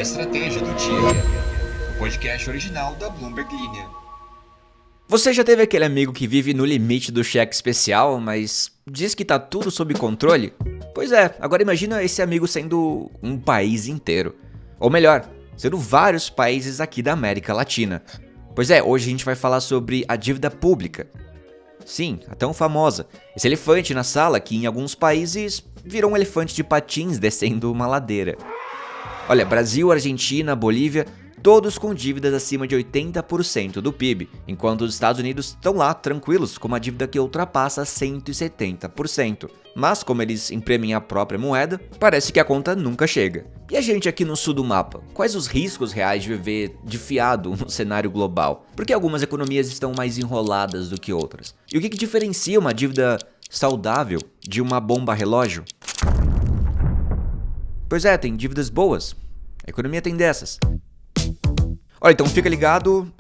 A Estratégia do Dia, o podcast original da Bloomberg Linha. Você já teve aquele amigo que vive no limite do cheque especial, mas diz que tá tudo sob controle? Pois é, agora imagina esse amigo sendo um país inteiro. Ou melhor, sendo vários países aqui da América Latina. Pois é, hoje a gente vai falar sobre a dívida pública. Sim, a tão famosa. Esse elefante na sala que em alguns países virou um elefante de patins descendo uma ladeira. Olha, Brasil, Argentina, Bolívia, todos com dívidas acima de 80% do PIB, enquanto os Estados Unidos estão lá tranquilos com uma dívida que ultrapassa 170%. Mas como eles imprimem a própria moeda, parece que a conta nunca chega. E a gente aqui no sul do mapa? Quais os riscos reais de viver de fiado no cenário global? Por que algumas economias estão mais enroladas do que outras? E o que diferencia uma dívida saudável de uma bomba relógio? Pois é, tem dívidas boas. A economia tem dessas. Olha, então fica ligado,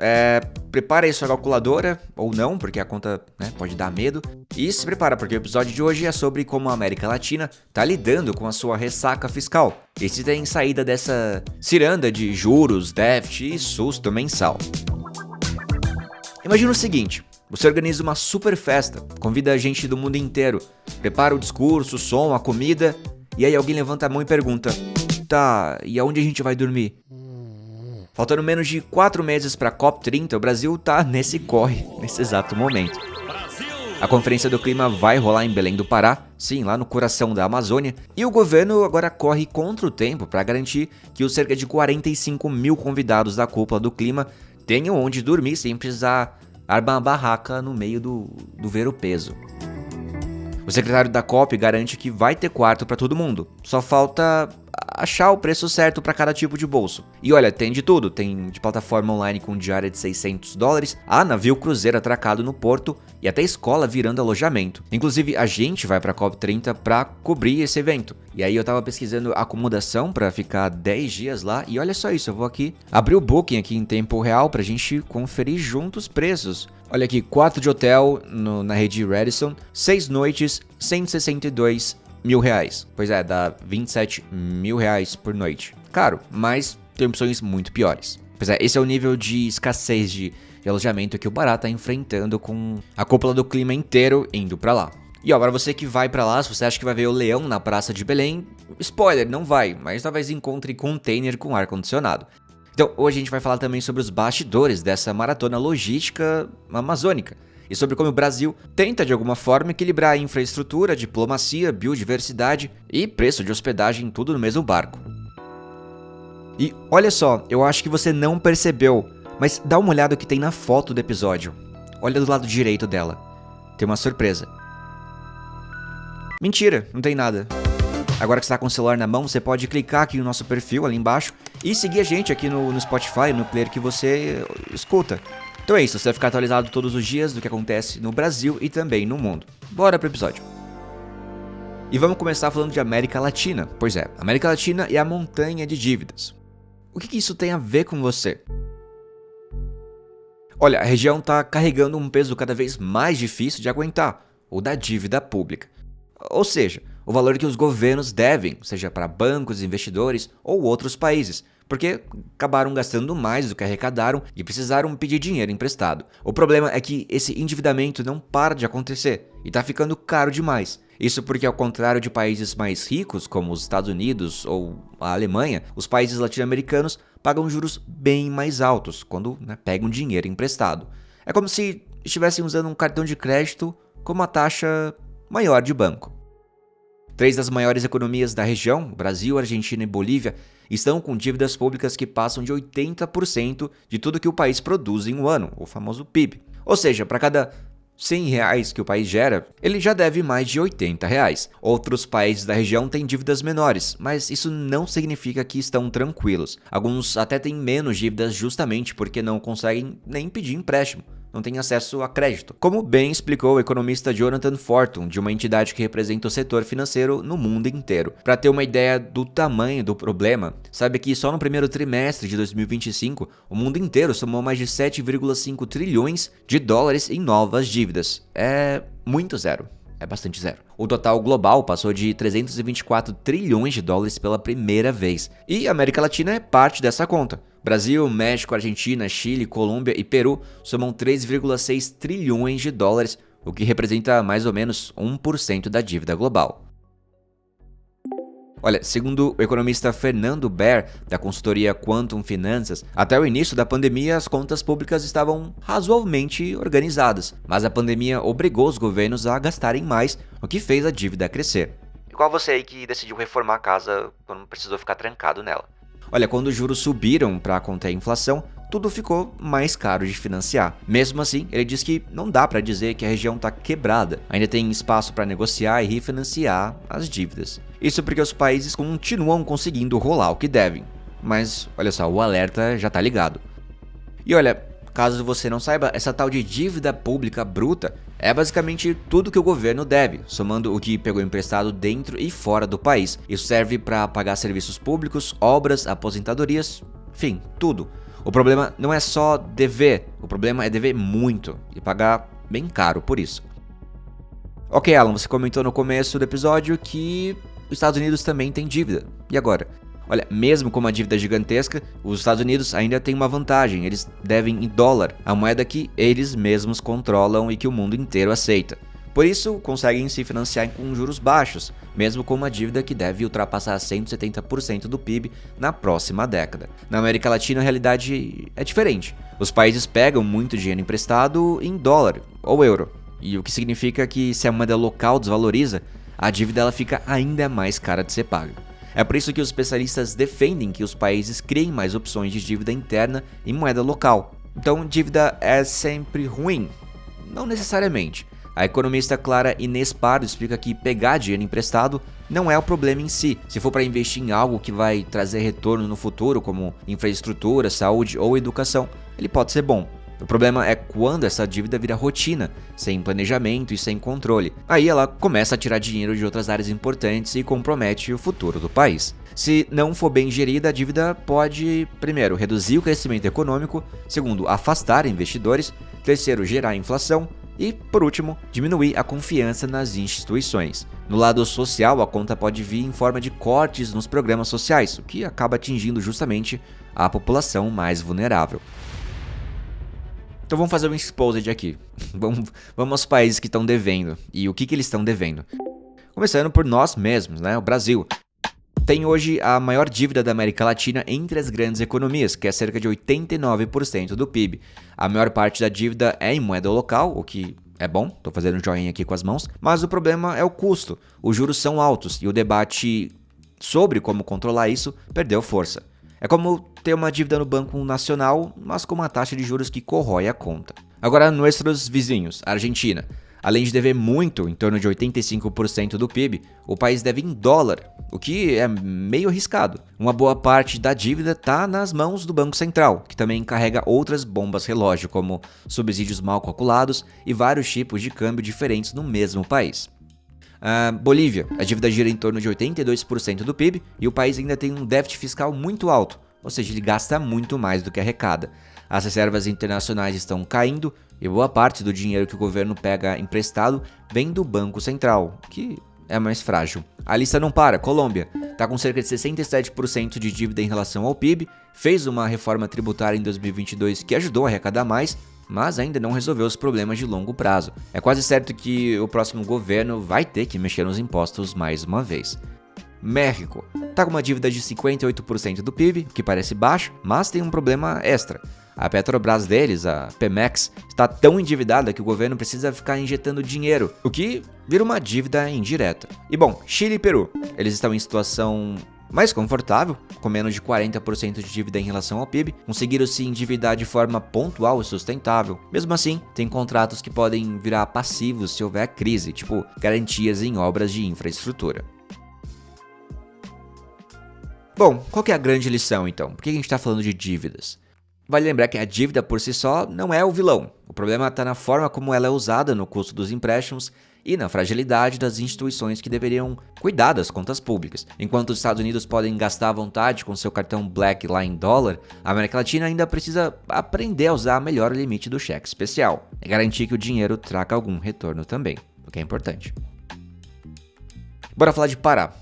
prepara aí sua calculadora, ou não, porque a conta pode dar medo. E se prepara, porque o episódio de hoje é sobre como a América Latina está lidando com a sua ressaca fiscal. E se tem saída dessa ciranda de juros, déficit e susto mensal. Imagina o seguinte, você organiza uma super festa, convida a gente do mundo inteiro, prepara o discurso, o som, a comida, e aí alguém levanta a mão e pergunta, tá, e aonde a gente vai dormir? Faltando menos de 4 meses para a COP30, o Brasil tá nesse corre, nesse exato momento. A Conferência do Clima vai rolar em Belém do Pará, sim, lá no coração da Amazônia, e o governo agora corre contra o tempo para garantir que os cerca de 45 mil convidados da cúpula do clima tenham onde dormir sem precisar armar uma barraca no meio do ver-o-peso. O secretário da COP garante que vai ter quarto para todo mundo, só falta achar o preço certo para cada tipo de bolso. E olha, tem de tudo, tem de plataforma online com diária de $600, a navio cruzeiro atracado no porto e até escola virando alojamento. Inclusive, a gente vai para a COP30 para cobrir esse evento. E aí eu tava pesquisando acomodação para ficar 10 dias lá e olha só isso, eu vou aqui abrir o Booking aqui em tempo real pra gente conferir juntos os preços. Olha aqui, 4 de hotel na rede Radisson, 6 noites, R$162 mil. Pois é, dá R$27 mil por noite. Caro, mas tem opções muito piores. Pois é, esse é o nível de escassez de alojamento que o Pará tá enfrentando com a cúpula do clima inteiro indo pra lá. E ó, para você que vai pra lá, se você acha que vai ver o leão na praça de Belém, spoiler, não vai, mas talvez encontre container com ar-condicionado. Então, hoje a gente vai falar também sobre os bastidores dessa maratona logística amazônica e sobre como o Brasil tenta de alguma forma equilibrar a infraestrutura, diplomacia, biodiversidade e preço de hospedagem tudo no mesmo barco. E olha só, eu acho que você não percebeu, mas dá uma olhada no que tem na foto do episódio. Olha do lado direito dela. Tem uma surpresa. Mentira, não tem nada. Agora que você está com o celular na mão, você pode clicar aqui no nosso perfil ali embaixo e seguir a gente aqui no Spotify, no player que você escuta. Então é isso, você vai ficar atualizado todos os dias do que acontece no Brasil e também no mundo. Bora pro episódio. E vamos começar falando de América Latina. Pois é, a América Latina é a montanha de dívidas. O que isso tem a ver com você? Olha, a região está carregando um peso cada vez mais difícil de aguentar, o da dívida pública. Ou seja, o valor que os governos devem, seja para bancos, investidores ou outros países, porque acabaram gastando mais do que arrecadaram e precisaram pedir dinheiro emprestado. O problema é que esse endividamento não para de acontecer e está ficando caro demais. Isso porque, ao contrário de países mais ricos, como os Estados Unidos ou a Alemanha, os países latino-americanos pagam juros bem mais altos quando pegam dinheiro emprestado. É como se estivessem usando um cartão de crédito com uma taxa maior de banco. 3 das maiores economias da região, Brasil, Argentina e Bolívia, estão com dívidas públicas que passam de 80% de tudo que o país produz em um ano, o famoso PIB. Ou seja, para cada R$100 que o país gera, ele já deve mais de R$80. Outros países da região têm dívidas menores, mas isso não significa que estão tranquilos. Alguns até têm menos dívidas justamente porque não conseguem nem pedir empréstimo. Não têm acesso a crédito, como bem explicou o economista Jonathan Fortune, de uma entidade que representa o setor financeiro no mundo inteiro. Para ter uma ideia do tamanho do problema, sabe que só no primeiro trimestre de 2025, o mundo inteiro somou mais de 7,5 trilhões de dólares em novas dívidas. É muito zero. é bastante zero. O total global passou de 324 trilhões de dólares pela primeira vez. E a América Latina é parte dessa conta. Brasil, México, Argentina, Chile, Colômbia e Peru somam 3,6 trilhões de dólares, o que representa mais ou menos 1% da dívida global. Olha, segundo o economista Fernando Baer, da consultoria Quantum Finanças, até o início da pandemia as contas públicas estavam razoavelmente organizadas, mas a pandemia obrigou os governos a gastarem mais, o que fez a dívida crescer. Igual você aí que decidiu reformar a casa quando precisou ficar trancado nela. Olha, quando os juros subiram para conter a inflação, tudo ficou mais caro de financiar. Mesmo assim, ele diz que não dá para dizer que a região está quebrada. Ainda tem espaço para negociar e refinanciar as dívidas. Isso porque os países continuam conseguindo rolar o que devem. Mas, olha só, o alerta já tá ligado. E olha, caso você não saiba, essa tal de dívida pública bruta é basicamente tudo que o governo deve, somando o que pegou emprestado dentro e fora do país. Isso serve para pagar serviços públicos, obras, aposentadorias, enfim, tudo. O problema não é só dever, o problema é dever muito e pagar bem caro por isso. Ok, Alan, você comentou no começo do episódio que os Estados Unidos também têm dívida. E agora? Olha, mesmo com uma dívida gigantesca, os Estados Unidos ainda têm uma vantagem, eles devem em dólar, a moeda que eles mesmos controlam e que o mundo inteiro aceita. Por isso, conseguem se financiar com juros baixos, mesmo com uma dívida que deve ultrapassar 170% do PIB na próxima década. Na América Latina, a realidade é diferente. Os países pegam muito dinheiro emprestado em dólar ou euro, e o que significa que se a moeda local desvaloriza, a dívida ela fica ainda mais cara de ser paga. É por isso que os especialistas defendem que os países criem mais opções de dívida interna em moeda local. Então, dívida é sempre ruim? Não necessariamente. A economista Clara Inês Pardo explica que pegar dinheiro emprestado não é o problema em si. Se for para investir em algo que vai trazer retorno no futuro, como infraestrutura, saúde ou educação, ele pode ser bom. O problema é quando essa dívida vira rotina, sem planejamento e sem controle. Aí ela começa a tirar dinheiro de outras áreas importantes e compromete o futuro do país. Se não for bem gerida, a dívida pode, primeiro, reduzir o crescimento econômico, segundo, afastar investidores, terceiro, gerar inflação e, por último, diminuir a confiança nas instituições. No lado social, a conta pode vir em forma de cortes nos programas sociais, o que acaba atingindo justamente a população mais vulnerável. Então vamos fazer um exposed aqui. Vamos aos países que estão devendo e o que eles estão devendo. Começando por nós mesmos, né? O Brasil tem hoje a maior dívida da América Latina entre as grandes economias, que é cerca de 89% do PIB. A maior parte da dívida é em moeda local, o que é bom, tô fazendo um joinha aqui com as mãos, mas o problema é o custo. Os juros são altos e o debate sobre como controlar isso perdeu força. É como ter uma dívida no Banco Nacional, mas com uma taxa de juros que corrói a conta. Agora, nossos vizinhos, a Argentina. Além de dever muito, em torno de 85% do PIB, o país deve em dólar, o que é meio arriscado. Uma boa parte da dívida está nas mãos do Banco Central, que também carrega outras bombas relógio, como subsídios mal calculados e vários tipos de câmbio diferentes no mesmo país. Bolívia, a dívida gira em torno de 82% do PIB e o país ainda tem um déficit fiscal muito alto, ou seja, ele gasta muito mais do que arrecada. As reservas internacionais estão caindo e boa parte do dinheiro que o governo pega emprestado vem do Banco Central, que é mais frágil. A lista não para. Colômbia está com cerca de 67% de dívida em relação ao PIB, fez uma reforma tributária em 2022 que ajudou a arrecadar mais, mas ainda não resolveu os problemas de longo prazo. É quase certo que o próximo governo vai ter que mexer nos impostos mais uma vez. México está com uma dívida de 58% do PIB, que parece baixo, mas tem um problema extra. A Petrobras deles, a Pemex, está tão endividada que o governo precisa ficar injetando dinheiro, o que vira uma dívida indireta. E bom, Chile e Peru, eles estão em situação mais confortável, com menos de 40% de dívida em relação ao PIB, conseguiram se endividar de forma pontual e sustentável. Mesmo assim, tem contratos que podem virar passivos se houver crise, tipo garantias em obras de infraestrutura. Bom, qual que é a grande lição então? Por que a gente está falando de dívidas? Vale lembrar que a dívida por si só não é o vilão. O problema está na forma como ela é usada no custo dos empréstimos e na fragilidade das instituições que deveriam cuidar das contas públicas. Enquanto os Estados Unidos podem gastar à vontade com seu cartão Black lá em dólar, a América Latina ainda precisa aprender a usar melhor o limite do cheque especial e garantir que o dinheiro traga algum retorno também. o que é importante. Bora falar de Pará.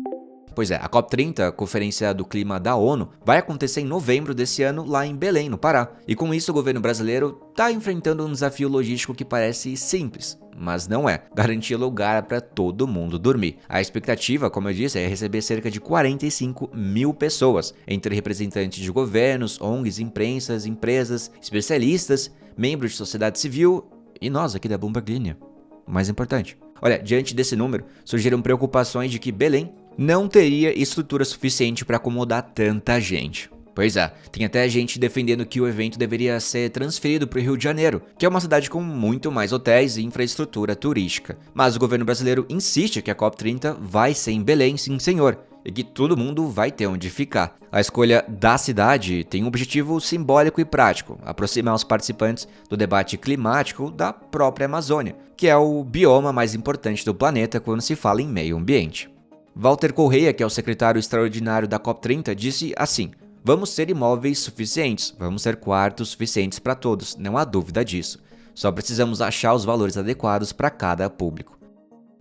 Pois é, a COP30, a Conferência do Clima da ONU, vai acontecer em novembro desse ano lá em Belém, no Pará. E com isso o governo brasileiro está enfrentando um desafio logístico que parece simples, mas não é: garantir lugar para todo mundo dormir. A expectativa, como eu disse, é receber cerca de 45 mil pessoas, entre representantes de governos, ONGs, imprensas, empresas, especialistas, membros de sociedade civil e nós aqui da Bloomberg Linha. O mais importante. Olha, diante desse número, surgiram preocupações de que Belém não teria estrutura suficiente para acomodar tanta gente. Pois é, tem até gente defendendo que o evento deveria ser transferido para o Rio de Janeiro, que é uma cidade com muito mais hotéis e infraestrutura turística. Mas o governo brasileiro insiste que a COP30 vai ser em Belém, sim senhor, e que todo mundo vai ter onde ficar. A escolha da cidade tem um objetivo simbólico e prático: aproximar os participantes do debate climático da própria Amazônia, que é o bioma mais importante do planeta quando se fala em meio ambiente. Walter Correia, que é o secretário extraordinário da COP30, disse assim: vamos ter imóveis suficientes, vamos ter quartos suficientes para todos, não há dúvida disso. Só precisamos achar os valores adequados para cada público.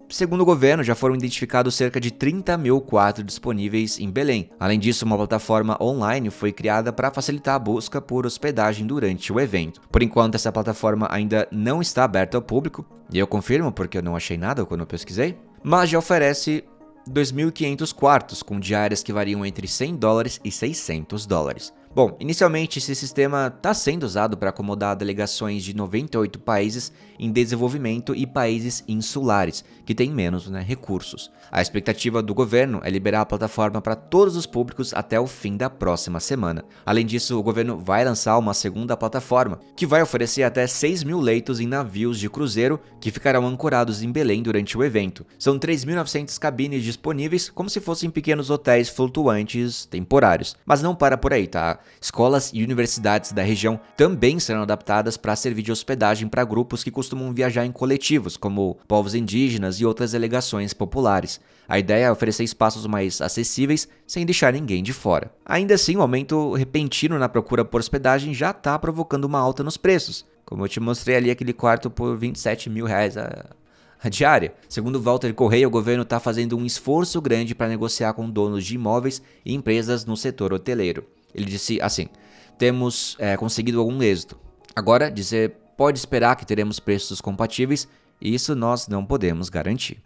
Segundo o governo, já foram identificados cerca de 30 mil quartos disponíveis em Belém. Além disso, uma plataforma online foi criada para facilitar a busca por hospedagem durante o evento. Por enquanto, essa plataforma ainda não está aberta ao público, e eu confirmo porque eu não achei nada quando eu pesquisei, mas já oferece 2.500 quartos, com diárias que variam entre $100 e $600. Bom, inicialmente esse sistema está sendo usado para acomodar delegações de 98 países em desenvolvimento e países insulares, que têm menos recursos. A expectativa do governo é liberar a plataforma para todos os públicos até o fim da próxima semana. Além disso, o governo vai lançar uma segunda plataforma, que vai oferecer até 6 mil leitos em navios de cruzeiro que ficarão ancorados em Belém durante o evento. São 3.900 cabines disponíveis, como se fossem pequenos hotéis flutuantes temporários. Mas não para por aí, tá? Escolas e universidades da região também serão adaptadas para servir de hospedagem para grupos que costumam viajar em coletivos, como povos indígenas e outras delegações populares. A ideia é oferecer espaços mais acessíveis sem deixar ninguém de fora. Ainda assim, o aumento repentino na procura por hospedagem já está provocando uma alta nos preços. Como eu te mostrei ali, aquele quarto por R$27 mil a diária. Segundo Walter Correia, o governo está fazendo um esforço grande para negociar com donos de imóveis e empresas no setor hoteleiro. Ele disse assim: temos conseguido algum êxito. Agora, dizer pode esperar que teremos preços compatíveis, e isso nós não podemos garantir.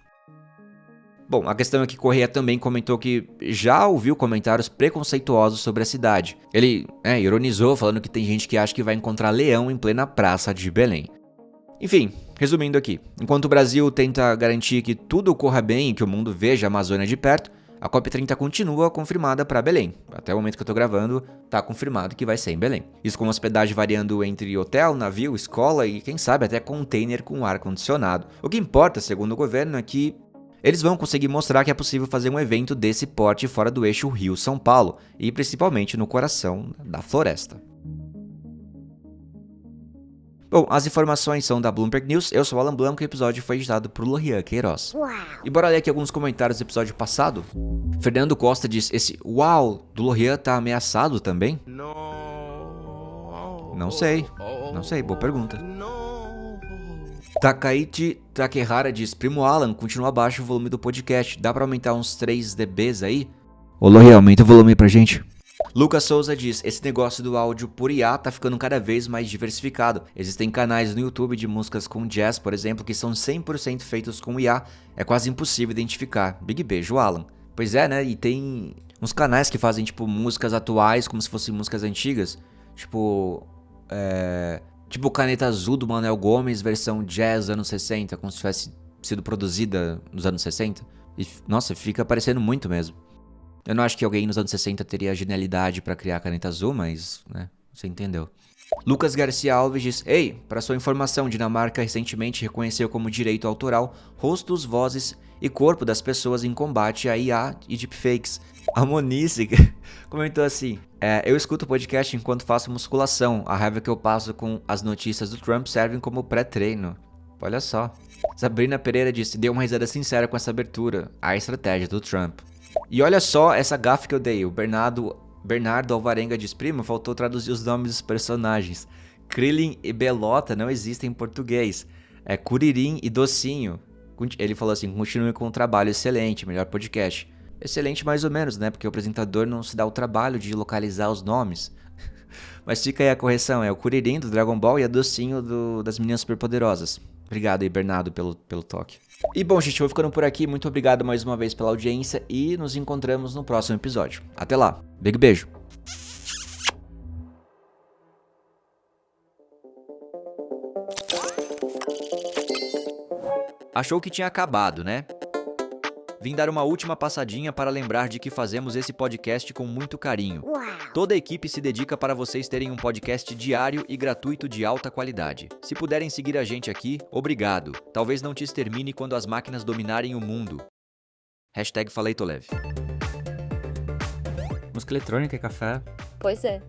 Bom, a questão é que Correia também comentou que já ouviu comentários preconceituosos sobre a cidade. Ele ironizou, falando que tem gente que acha que vai encontrar leão em plena praça de Belém. Enfim, resumindo aqui, enquanto o Brasil tenta garantir que tudo corra bem e que o mundo veja a Amazônia de perto, a COP30 continua confirmada para Belém. Até o momento que eu estou gravando, está confirmado que vai ser em Belém. Isso com hospedagem variando entre hotel, navio, escola e, quem sabe, até container com ar-condicionado. O que importa, segundo o governo, é que eles vão conseguir mostrar que é possível fazer um evento desse porte fora do eixo Rio-São Paulo e principalmente no coração da floresta. Bom, as informações são da Bloomberg News, eu sou o Alan Blanco e o episódio foi editado por Lorian Queiroz. Uau. E bora ler aqui alguns comentários do episódio passado. Fernando Costa diz: esse uau do Lorian tá ameaçado também? Não sei, boa pergunta. Takaichi Takehara diz: primo Alan, continua abaixo o volume do podcast, dá pra aumentar uns 3 dBs aí? Ô Lorian, aumenta o volume aí pra gente. Lucas Souza diz: esse negócio do áudio por IA tá ficando cada vez mais diversificado. Existem canais no YouTube de músicas com jazz, por exemplo, que são 100% feitos com IA. É quase impossível identificar. Big beijo, Alan. Pois é, né? E tem uns canais que fazem, tipo, músicas atuais como se fossem músicas antigas. Tipo Caneta Azul do Manuel Gomes, versão jazz anos 60, como se tivesse sido produzida nos anos 60. E, nossa, fica parecendo muito mesmo. Eu não acho que alguém nos anos 60 teria a genialidade pra criar a caneta azul, mas, você entendeu. Lucas Garcia Alves diz: ei, para sua informação, Dinamarca recentemente reconheceu como direito autoral rostos, vozes e corpo das pessoas em combate a IA e deepfakes. A Monice comentou assim: eu escuto o podcast enquanto faço musculação. A raiva que eu passo com as notícias do Trump servem como pré-treino. Olha só. Sabrina Pereira disse: deu uma risada sincera com essa abertura. A estratégia do Trump. E olha só essa gafe que eu dei. O Bernardo Alvarenga diz: primo, faltou traduzir os nomes dos personagens. Krillin e Belota não existem em português. É Curirim e Docinho. Ele falou assim, continue com um trabalho excelente, melhor podcast. Excelente mais ou menos, né? Porque o apresentador não se dá o trabalho de localizar os nomes. Mas fica aí a correção, é o Kuririn do Dragon Ball e a Docinho das Meninas Superpoderosas. Obrigado aí, Bernardo, pelo toque. E bom, gente, eu vou ficando por aqui. Muito obrigado mais uma vez pela audiência e nos encontramos no próximo episódio. Até lá. Beijo. Achou que tinha acabado, né? Vim dar uma última passadinha para lembrar de que fazemos esse podcast com muito carinho. Toda a equipe se dedica para vocês terem um podcast diário e gratuito de alta qualidade. Se puderem seguir a gente aqui, obrigado. Talvez não te extermine quando as máquinas dominarem o mundo. #FaleitoLeve. Música eletrônica e café. Pois é.